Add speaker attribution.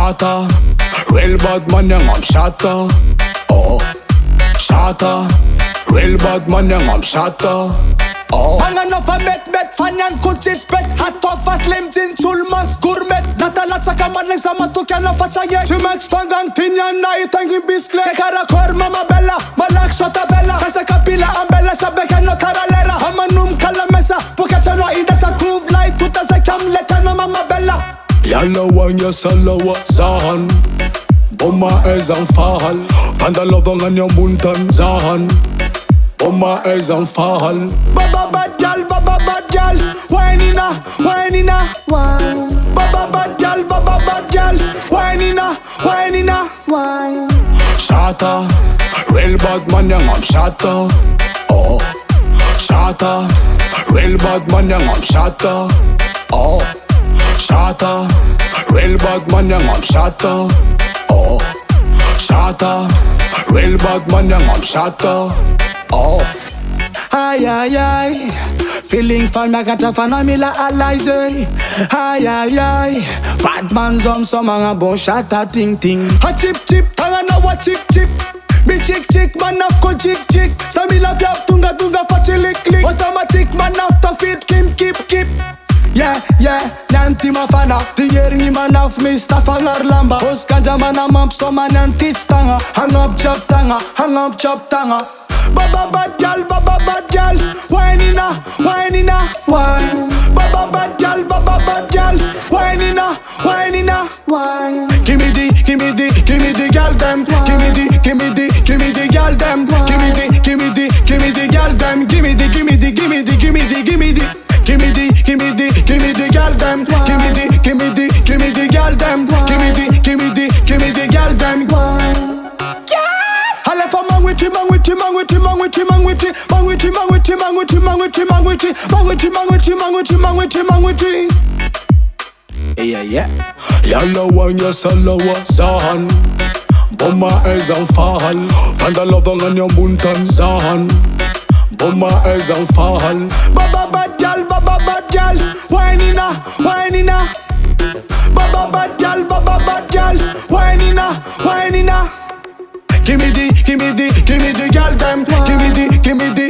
Speaker 1: Shatter, real bad man, young I'm shatter. Oh, shatter, real bad man, young I'm shatter. Oh,
Speaker 2: hang enough a bet fan yang kuchis bet. Hot top fast slim tin sulmas gourmet. Natalat sa kaman lang sa matukyan na fat sa ye. Chimek standang tinyan na itangin biskle. Kekarakor mama bella, malak shota bella. Kasa kapila ang bella sa bekan no karalera. Hamanum kalamesa, pukacha no ida sa groove light. Tuta sa kamleta no mama bella.
Speaker 1: Yalawan ya salawa zahan. Bomma is aan fahal. Van de lodong aan jouw muntan zahan. Bomma is aan fahal.
Speaker 2: Baba bad gal, Winina, wine. Baba bad gal, Winina, wine.
Speaker 1: Shatter, real bad man yang I'm shatter. Oh, shatter, real bad man yang I'm shatter. Oh, shatter, real bad man yang I'm shatter. Oh, shatter, real bad man yang I'm shatter. Oh,
Speaker 2: ay, feeling fan makata fan amila alize. Ay, bad man zom so mga bon shatter ting. Ha chip, tanga na wa chip. Be chick, man afko chick. Samila fiaf tunga fati lik. Automatic man after feed keep. Yeah, nanti mafana. Tingering ni man af me staff hangar lamba. Hosganja man amap so man nanti stanga. Hang up chop tanga. Baba bad gal, Winina, wine. Baba bad gal, Winina, wine. Give me the gal dem. Give me the gal dem. Give me the gal dem. Give me the gal dem. Give me the gal dem. Give me the gal dem. I left a man with Yeah.
Speaker 1: Yalawan ya salawa zahan. Bomma is aan fahal. Van de lodong aan jouw muntan zahan. Bomma is aan fahal.
Speaker 2: Baba bad gal, Winina. Baba bad gal, Winina. Give me the gal dem. Give me the